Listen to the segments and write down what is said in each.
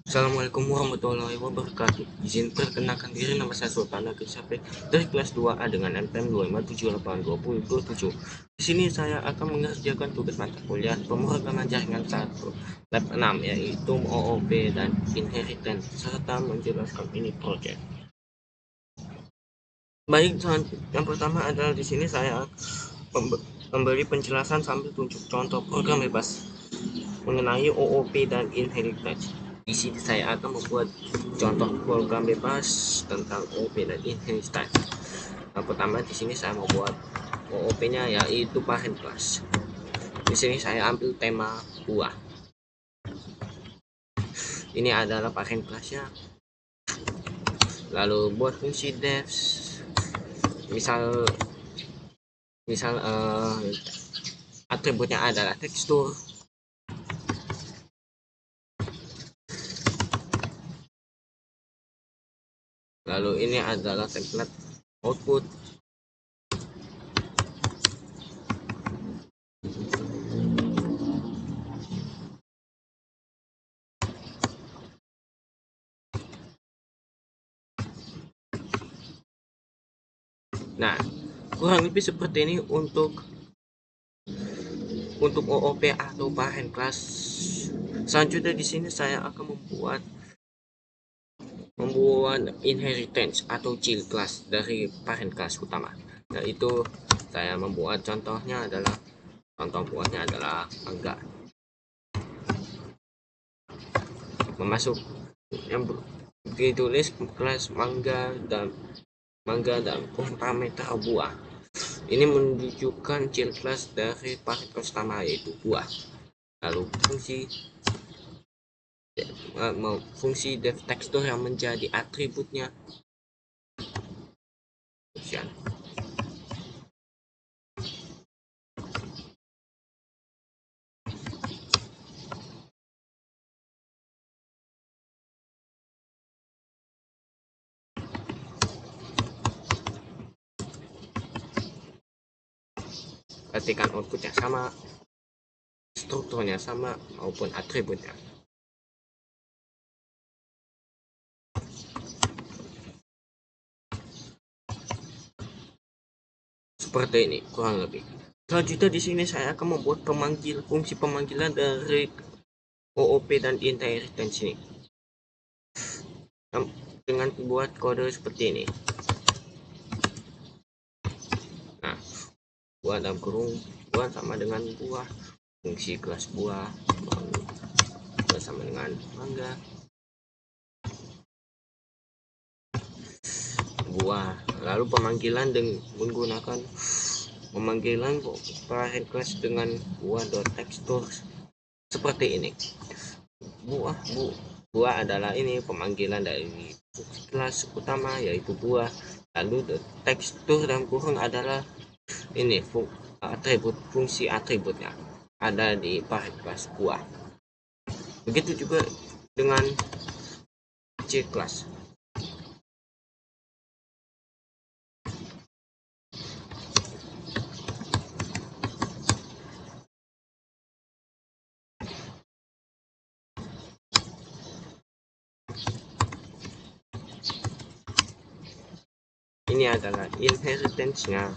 Assalamualaikum warahmatullahi wabarakatuh. Izin perkenalkan diri, nama saya Sultan Agil Syafri dari kelas 2A dengan NPM 257822027. Di sini saya akan mengerjakan tugas mata kuliah pemrograman jaringan 1 lab 6, yaitu OOP dan inheritance, serta menjelaskan ini project. Baik, yang pertama adalah di sini saya memberi penjelasan sambil tunjuk contoh program bebas mengenai OOP dan inheritance. Di sini saya akan membuat contoh program bebas tentang OOP dan inheritance. Yang pertama di sini saya membuat OOP-nya yaitu parent class. Di sini saya ambil tema buah. Ini adalah parent class-nya. Lalu buat fungsi def, misal atributnya adalah tekstur. Lalu ini adalah template output. Nah, kurang lebih seperti ini untuk OOP atau parent class. Selanjutnya di sini saya akan membuat inheritance atau child class dari parent class utama. Yaitu saya membuat contoh buahnya adalah mangga. Yang ditulis kelas mangga dan parameter buah. Ini menunjukkan child class dari parent class utama yaitu buah. Lalu fungsi def tekstur yang menjadi atributnya. Ketikkan outputnya sama, strukturnya sama maupun atributnya. Seperti ini kurang lebih. Selanjutnya di sini saya akan membuat fungsi pemanggilan dari OOP dan inheritance ini dengan buat kode seperti ini. Nah, buah dalam kurung buah sama dengan buah, fungsi kelas buah sama dengan mangga, buah. Lalu pemanggilan menggunakan pemanggilan parent class dengan buah.texture seperti ini. Buah adalah ini pemanggilan dari kelas utama yaitu buah. Lalu tekstur dan kurung adalah ini fungsi atributnya ada di parent class buah. Begitu juga dengan C class. Ini adalah inheritance-nya.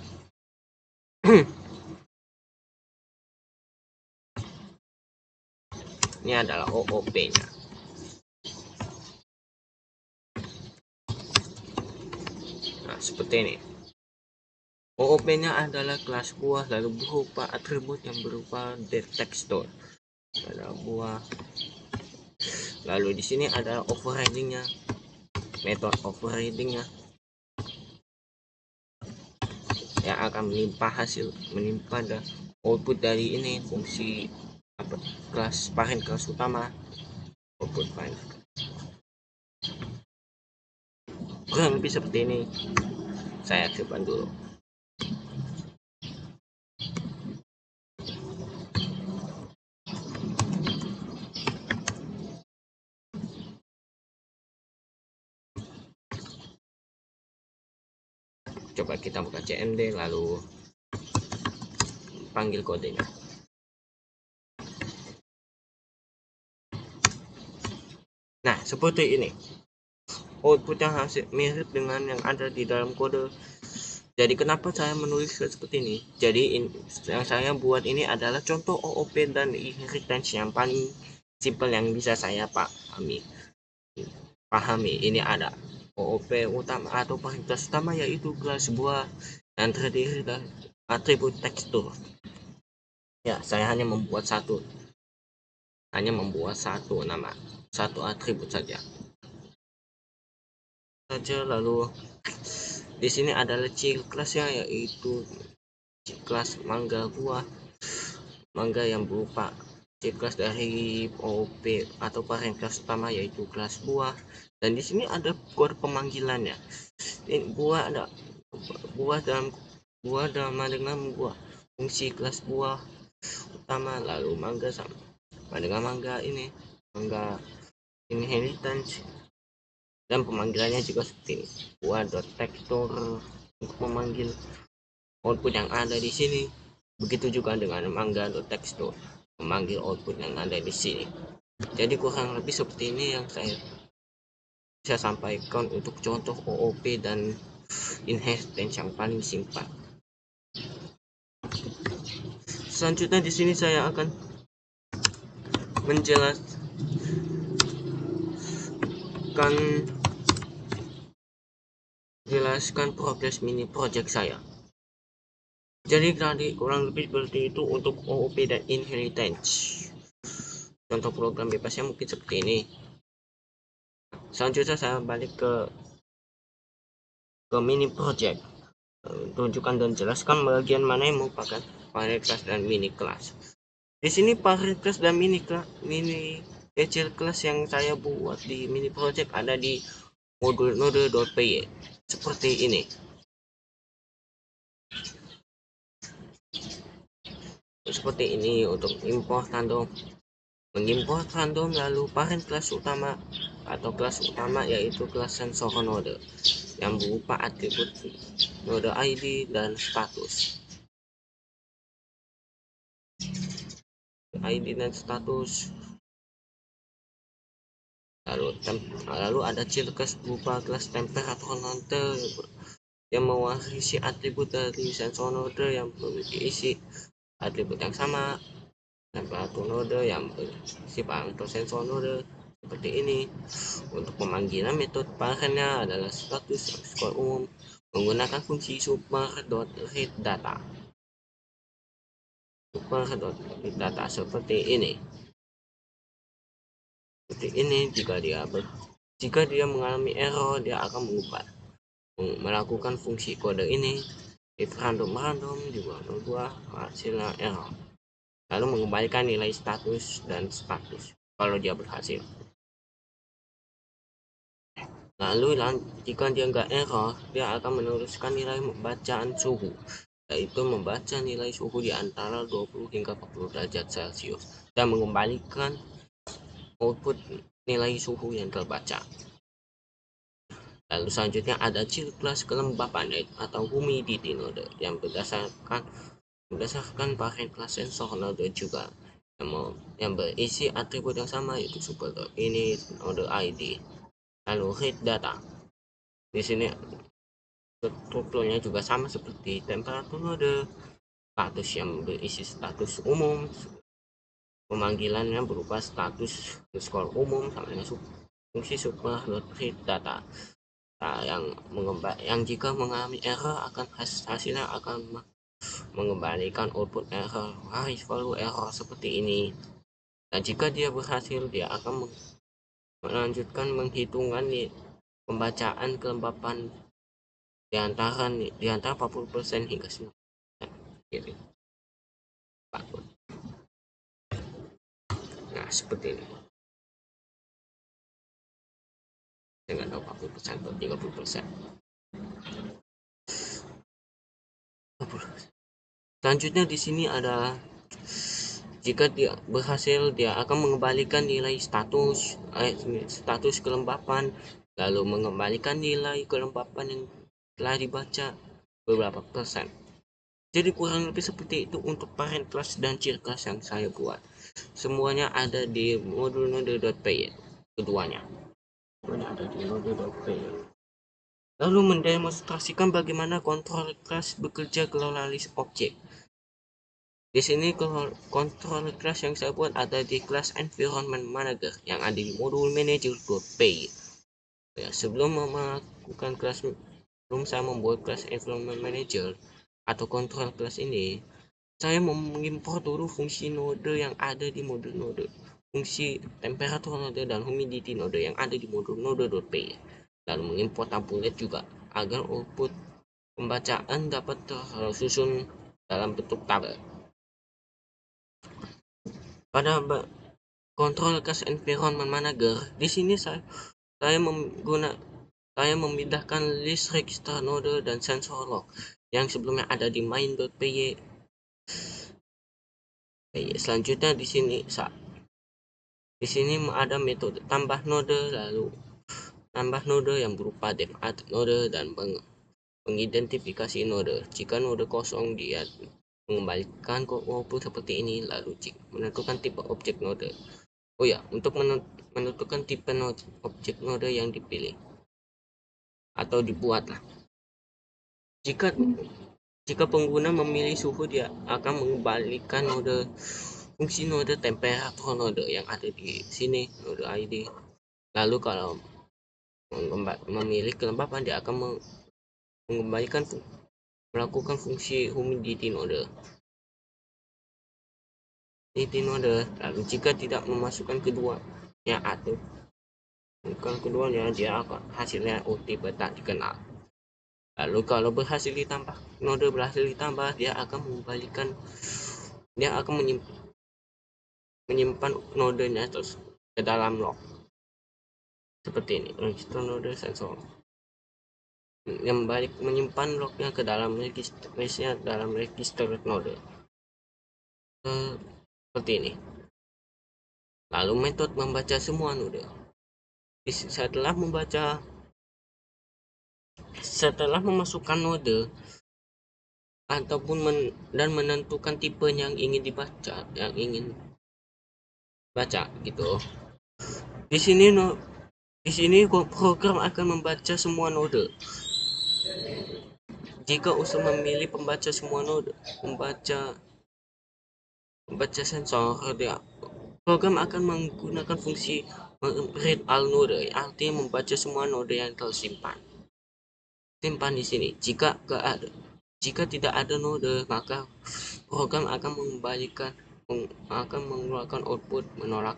Ini adalah OOP-nya. Nah, seperti ini. OOP-nya adalah kelas buah lalu berupa atribut yang berupa texture. Ada buah. Lalu di sini ada overriding-nya, metode overriding-nya yang akan menimpa output dari ini fungsi kelas parent kelas utama output parent. Kurang lebih seperti ini. Saya aktifkan dulu. Coba kita buka CMD lalu panggil kodenya. Nah, seperti ini. Output yang hasil mirip dengan yang ada di dalam kode. Jadi kenapa saya menulis seperti ini? Jadi yang saya buat ini adalah contoh OOP dan inheritance yang paling simpel yang bisa saya pahami. Ini ada OOP utama atau kelas utama, yaitu kelas buah yang terdiri dari atribut tekstur. Ya, saya hanya membuat satu nama, satu atribut saja. Lalu di sini adalah ciri kelasnya, yaitu kelas mangga buah, mangga yang berupa ciri kelas dari OOP atau parent kelas utama, yaitu kelas buah. Dan di sini ada kode pemanggilannya. Ini buah ada buah sama dengan buah, fungsi kelas buah utama. Lalu mangga sama dengan mangga inheritance, dan pemanggilannya juga seperti ini, buah.texture untuk memanggil output yang ada di sini. Begitu juga dengan mangga.texture memanggil output yang ada di sini. Jadi kurang lebih seperti ini yang saya bisa sampaikan untuk contoh OOP dan inheritance yang paling simpel. Selanjutnya di sini saya akan menjelaskan progres mini project saya. Jadi tadi kurang lebih seperti itu untuk OOP dan inheritance. Contoh program bebasnya mungkin seperti ini. Selanjutnya saya balik ke mini project. Tunjukkan dan jelaskan bagian mana yang merupakan parent class dan mini class. Di sini parent class dan mini kecil class yang saya buat di mini project ada di modul node.py seperti ini. Seperti ini untuk import random, mengimport random. Lalu parent class utama atau kelas utama yaitu kelas sensor node yang berupa atribut node ID dan status. Lalu ada ciri khas berupa kelas temperatur node yang mewarisi atribut dari sensor node yang berisi atribut yang sama. Temperatur node yang berisi parameter sensor node seperti ini. Untuk pemanggilan metode parentnya adalah status underscore umum menggunakan fungsi super.readData. Super.readData seperti ini. Jika dia mengalami error, dia akan melakukan fungsi kode ini if random juga membuat hasilnya error, lalu mengembalikan nilai status dan status kalau dia berhasil. Lalu jika dia nggak error, dia akan meneruskan nilai bacaan suhu, yaitu membaca nilai suhu di antara 20 hingga 40 derajat Celcius dan mengembalikan output nilai suhu yang terbaca. Lalu selanjutnya ada ciri kelas kelembapan atau humidity node yang berdasarkan parent class sensor node juga yang berisi atribut yang sama, yaitu super.init node ID. Lalu read data. Di sini strukturnya juga sama seperti temperatur node, status yang berisi status umum, pemanggilannya berupa status underscore umum sama dengan fungsi super.read data. Yang jika mengalami error hasilnya akan mengembalikan output error value error seperti ini. Dan jika dia berhasil, dia akan melanjutkan menghitungan pembacaan kelembapan di antara 40% hingga 90%. Nah, seperti ini. Dengan 40% atau 30%. Selanjutnya di sini ada jika dia berhasil, dia akan mengembalikan nilai status kelembapan, lalu mengembalikan nilai kelembapan yang telah dibaca beberapa persen. Jadi kurang lebih seperti itu untuk parent class dan ciri class yang saya buat. Semuanya ada di modul node.py. keduanya. Ada di node.p. Lalu mendemonstrasikan bagaimana kontrol kelas bekerja kelola list objek. Di sini kontrol kelas yang saya buat ada di kelas environment manager yang ada di modul manager.py. Ya, sebelum melakukan kelas, sebelum saya membuat kelas environment manager atau kontrol kelas ini, saya mengimpor dulu fungsi node yang ada di modul node, fungsi temperatur node dan humidity node yang ada di modul node.py, lalu mengimpor tablet juga agar output pembacaan dapat tersusun dalam bentuk tabel. Pada kontrol kelas environment manager, di sini saya memindahkan list register node dan sensor log yang sebelumnya ada di main.py. Selanjutnya di sini ada metode tambah node, lalu tambah node yang berupa def add node dan mengidentifikasi node. Jika node kosong, dia mengembalikan output seperti ini. Lalu menentukan tipe objek node. Oh ya, untuk menentukan tipe objek node yang dipilih atau dibuatlah. Jika pengguna memilih suhu, dia akan mengembalikan fungsi node temperatur node yang ada di sini, node ID. Lalu kalau memilih kelembapan, dia akan melakukan fungsi humidity node. Lalu jika tidak memasukkan keduanya atau keduanya, dia akan hasilnya tipe tak dikenal. Lalu kalau berhasil ditambah, node berhasil ditambah, dia akan menyimpan nodenya terus ke dalam log seperti ini, register node sensor yang menyimpan lognya ke dalam register node seperti ini. Lalu metode membaca semua node. Setelah memasukkan node ataupun dan menentukan tipe yang ingin baca gitu. Di sini program akan membaca semua node. Jika user memilih pembaca semua node, membaca sensor, program akan menggunakan fungsi read all node, artinya membaca semua node yang tersimpan di sini. Jika tidak ada node, maka program akan mengeluarkan output menolak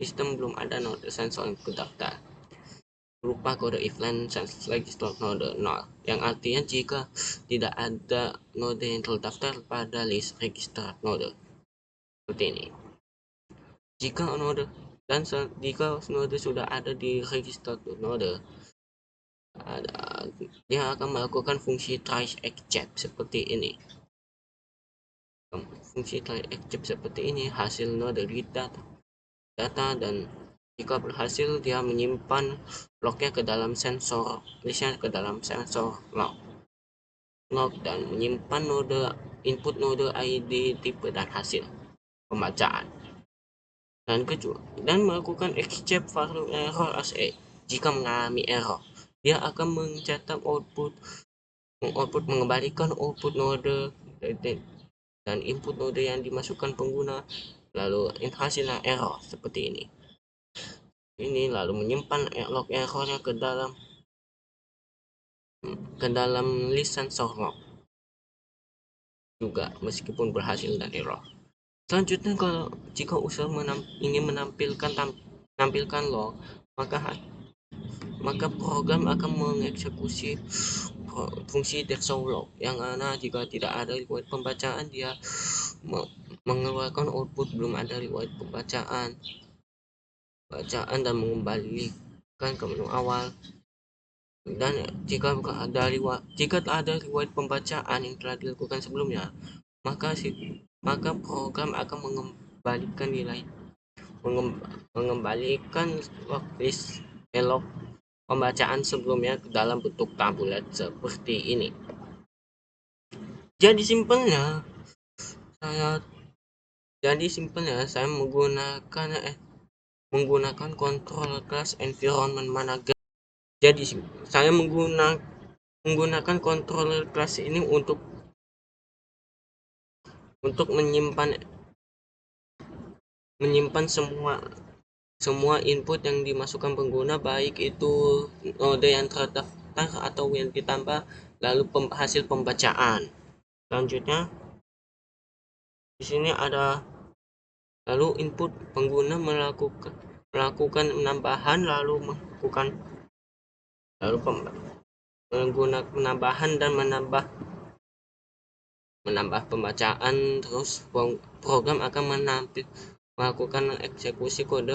sistem belum ada node sensor yang terdaftar berupa kode if line register node 0, yang artinya jika tidak ada node yang terdaftar pada list register node seperti ini. Jika node sudah ada di register node, dia akan melakukan fungsi try except seperti ini. Fungsi try except seperti ini, hasil node read data dan jika berhasil, dia menyimpan lognya ke dalam listnya ke dalam sensor log dan menyimpan input node ID, tipe dan hasil pembacaan dan melakukan except value error as a. Jika mengalami error, dia akan mencetak output mengembalikan output node dan input node yang dimasukkan pengguna, lalu hasilnya error seperti ini. Lalu menyimpan log errornya ke dalam list sensor log juga meskipun berhasil dan error. Selanjutnya, jika user ingin menampilkan log, maka program akan mengeksekusi fungsi show log yang mana jika tidak ada riwayat pembacaan, dia mengeluarkan output belum ada riwayat bacaan dan mengembalikan ke menu awal. Dan jika tak ada riwayat pembacaan yang telah dilakukan sebelumnya, maka program akan mengembalikan log pembacaan sebelumnya ke dalam bentuk tabulat seperti ini. Jadi simpelnya saya menggunakan menggunakan control class environment manager. Jadi saya menggunakan controller class ini untuk menyimpan semua input yang dimasukkan pengguna, baik itu node yang terdaftar atau yang ditambah, lalu hasil pembacaan. Selanjutnya di sini ada lalu input pengguna melakukan penambahan, lalu menggunakan penambahan dan menambah pembacaan. Terus program akan melakukan eksekusi kode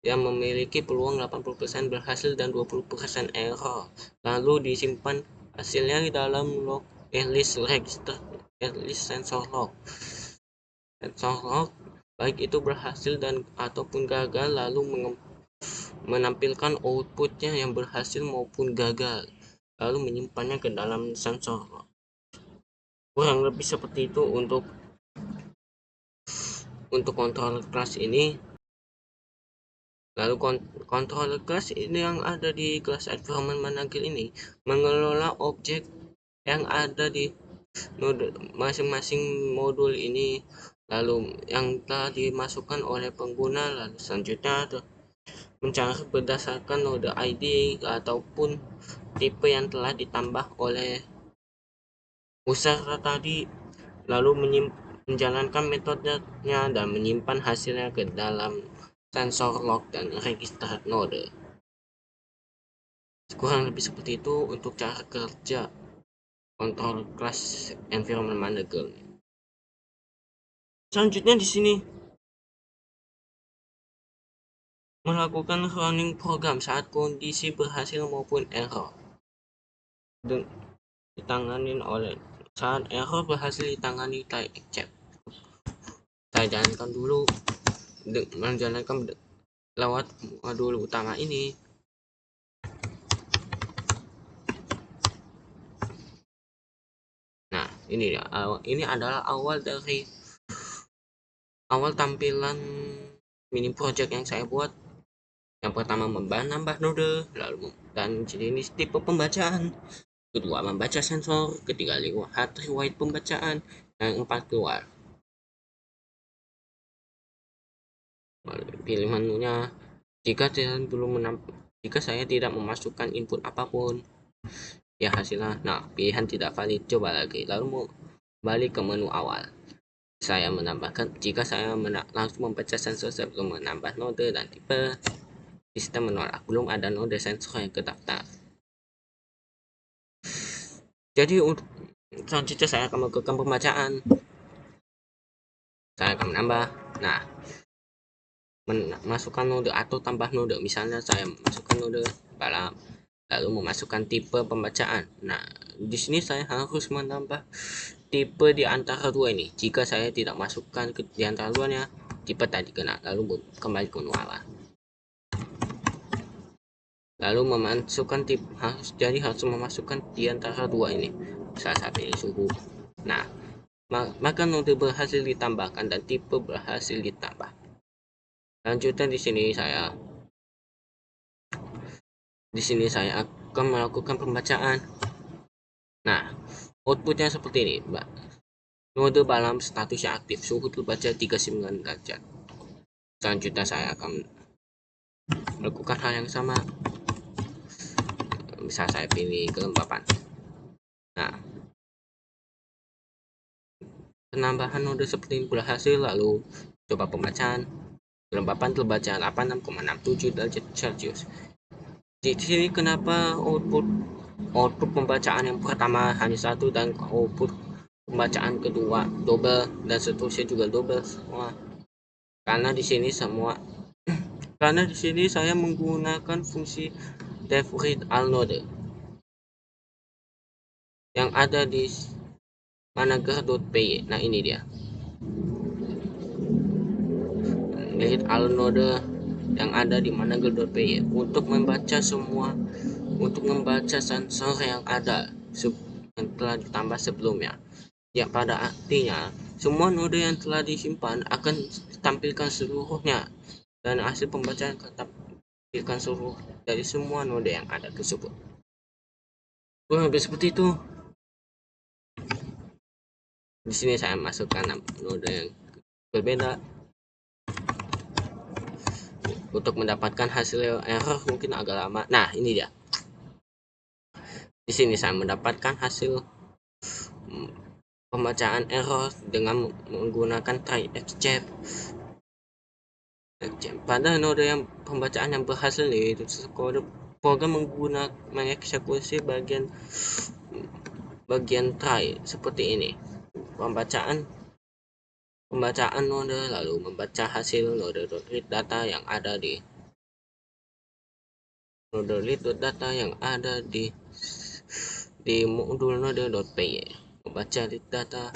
yang memiliki peluang 80% berhasil dan 20% error, lalu disimpan hasilnya di dalam log list register sensor log baik itu berhasil dan ataupun gagal, lalu menampilkan outputnya yang berhasil maupun gagal, lalu menyimpannya ke dalam sensor log. Kurang lebih seperti itu untuk controller class ini. Lalu controller class ini yang ada di class environment manager ini mengelola objek yang ada di node masing-masing modul ini, lalu yang telah dimasukkan oleh pengguna. Lalu selanjutnya mencari berdasarkan node ID ataupun tipe yang telah ditambah oleh user tadi, lalu menjalankan metodenya dan menyimpan hasilnya ke dalam sensor log dan register node. Kurang lebih seperti itu untuk cara kerja control class environment manager. Selanjutnya di sini melakukan running program saat kondisi berhasil maupun error. Saat error berhasil ditangani type except. Saya jalankan dulu menjalankan lewat modul utama ini. Nah, ini adalah awal tampilan mini project yang saya buat. Yang pertama menambah node, lalu dan jenis tipe pembacaan, kedua membaca sensor, ketiga lihat riwayat pembacaan, dan empat keluar. Pilih menunya jika saya tidak memasukkan input apapun, ya hasilnya pilihan tidak valid, coba lagi, lalu balik ke menu awal. Saya menambahkan jika saya langsung membaca sensor sebelum menambah node dan tipe, sistem menolak, belum ada node sensor yang terdaftar. Jadi untuk selanjutnya saya akan melakukan pembacaan. Saya akan menambah, masukkan node atau tambah node. Misalnya saya masukkan node balap, lalu memasukkan tipe pembacaan. Nah, di sini saya harus menambah tipe di antara dua ini. Jika saya tidak masukkan di antara duanya, tipe tadi kena, lalu kembali ke menu awal. Lalu memasukkan tipe harus memasukkan di antara dua ini. Saya pilih suhu. Nah, maka node berhasil ditambahkan dan tipe berhasil ditambah. Lanjutnya di sini saya akan melakukan pembacaan. Nah, outputnya seperti ini, Mbak. Node balap statusnya aktif, suhu terbaca 39 derajat. Selanjutnya saya akan melakukan hal yang sama. Bisa saya pilih kelembapan. Nah, penambahan node seperti ini berhasil, lalu coba pembacaan. Kelembapan terbaca 86,67 derajat Celcius. Di sini kenapa output pembacaan yang pertama hanya satu dan output pembacaan kedua double dan seterusnya juga double semua? Karena di sini saya menggunakan fungsi def read all node yang ada di manager.py. Nah, ini dia. Read all node yang ada di manager.py untuk membaca sensor yang ada yang telah ditambah sebelumnya. Ya, pada artinya semua node yang telah disimpan akan ditampilkan seluruhnya dan hasil pembacaan tetap tampilkan seluruh dari semua node yang ada tersebut. Kurang lebih seperti itu. Di sini saya masukkan node yang berbeda untuk mendapatkan hasil error mungkin agak lama. Nah, ini dia. Di sini saya mendapatkan hasil pembacaan error dengan menggunakan try except pada node yang pembacaan yang berhasil, yaitu kode program mengeksekusi bagian try seperti ini. Pembacaan node lalu membaca hasil node read data yang ada di modul node.py, membaca read data.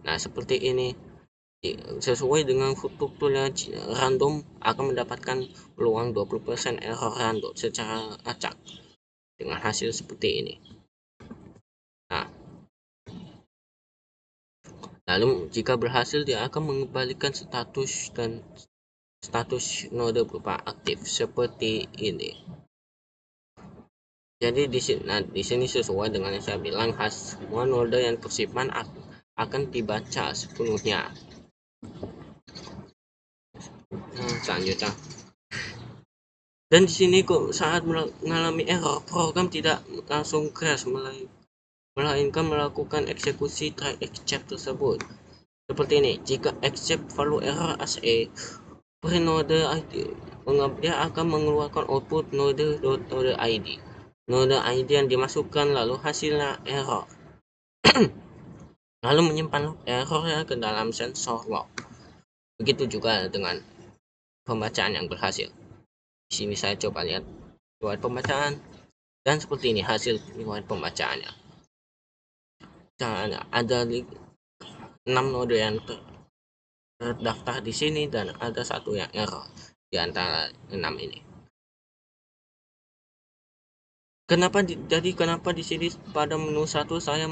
Nah, seperti ini. Sesuai dengan strukturnya random akan mendapatkan peluang 20% error random secara acak dengan hasil seperti ini. Nah, lalu jika berhasil dia akan mengembalikan status node berupa aktif seperti ini. Jadi di sini sesuai dengan yang saya bilang, semua node yang tersimpan akan dibaca sepenuhnya. Selanjutnya, dan di sini kok saat mengalami error, program tidak langsung crash, melainkan melakukan eksekusi try except tersebut. Seperti ini, jika except value error as a print node ID, dia akan mengeluarkan output node.id. Node ID yang dimasukkan lalu hasilnya error. Lalu menyimpan errornya ke dalam sensor log. Begitu juga dengan pembacaan yang berhasil. Di sini saya coba lihat riwayat pembacaan, dan seperti ini hasil riwayat pembacaannya. Ada 6 node yang terdaftar di sini dan ada satu yang error di antara 6 ini. Kenapa di sini pada menu 1 saya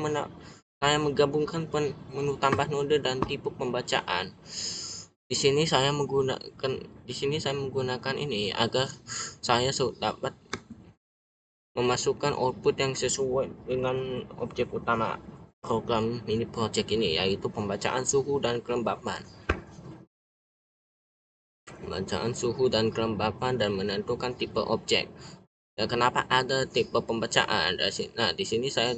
menggabungkan menu tambah node dan tipe pembacaan. Di sini saya menggunakan ini agar saya dapat memasukkan output yang sesuai dengan objek utama program mini project ini, yaitu pembacaan suhu dan kelembapan. Dan menentukan tipe objek. Dan kenapa ada tipe pembacaan? Nah, di sini saya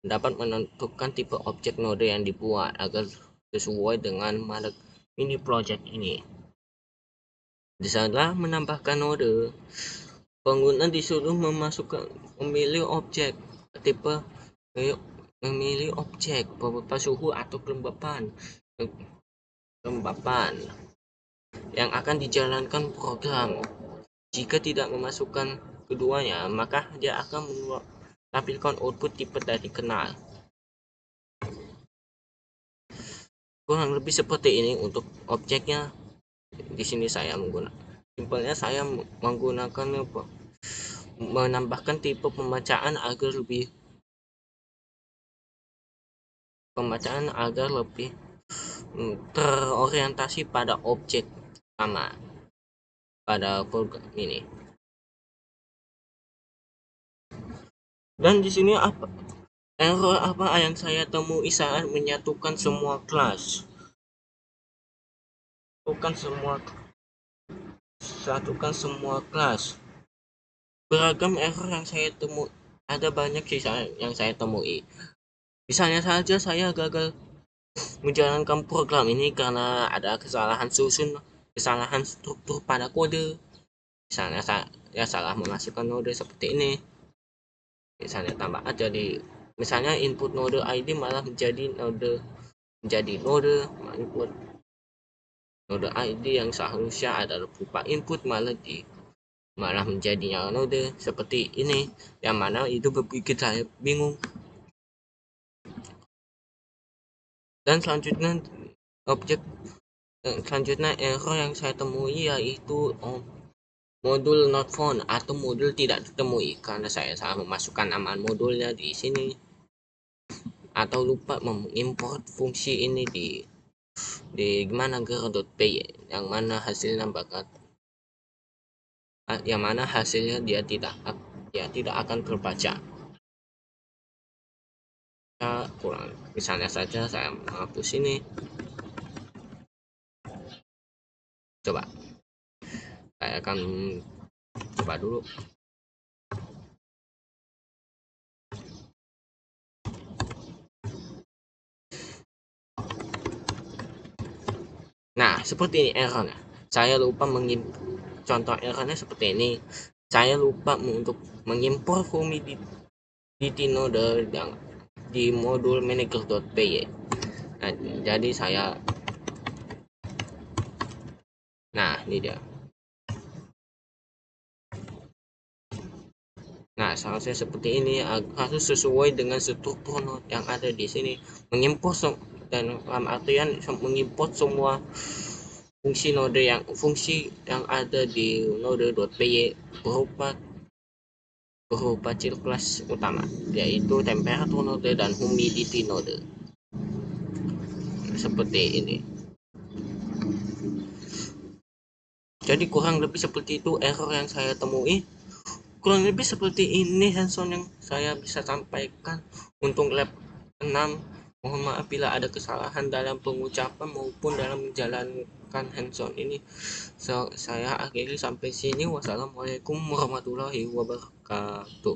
dapat menentukan tipe objek node yang dibuat agar sesuai dengan merek mini project ini. Setelah menambahkan node, pengguna disuruh memilih objek tipe berupa suhu atau kelembapan yang akan dijalankan program. Jika tidak memasukkan keduanya, maka dia akan menampilkan output tipe dari kenal. Kurang lebih seperti ini untuk objeknya. Di sini saya menambahkan tipe pembacaan agar lebih terorientasi pada objek utama pada program ini. Dan di sini error apa yang saya temui saat menyatukan semua kelas? Satukan semua kelas. Beragam error yang saya temui. Ada banyak sih yang saya temui. Misalnya saja saya gagal menjalankan program ini karena ada kesalahan struktur pada kode. Misalnya saya salah memasukkan node seperti ini. Misalnya tambah aja misalnya input node ID malah menjadi node input node ID yang seharusnya adalah berupa input malah menjadinya node seperti ini, yang mana itu bikin saya bingung. Dan selanjutnya error yang saya temui yaitu modul not found atau modul tidak ditemui karena saya salah memasukkan nama modulnya di sini atau lupa mengimport fungsi ini di di gimana.py, yang mana hasilnya dia tidak akan terbaca. Kurang, misalnya saja saya menghapus ini, coba saya akan coba dulu. Nah, seperti ini errornya. Saya lupa contoh errornya seperti ini. Saya lupa untuk mengimpor humidity node yang di modul manager.py. Nah, jadi ini dia. Nah, seharusnya seperti ini, harus sesuai dengan struktur node yang ada di sini. Mengimpor dan dalam artian mengimport semua fungsi yang ada di node.py berupa ciri kelas utama, yaitu temperature node dan humidity node. Seperti ini. Jadi kurang lebih seperti itu error yang saya temui. Kurang lebih seperti ini hands-on yang saya bisa sampaikan untuk lab 6. Mohon maaf bila ada kesalahan dalam pengucapan maupun dalam menjalankan hands-on ini. Saya akhiri sampai sini. Wassalamualaikum warahmatullahi wabarakatuh.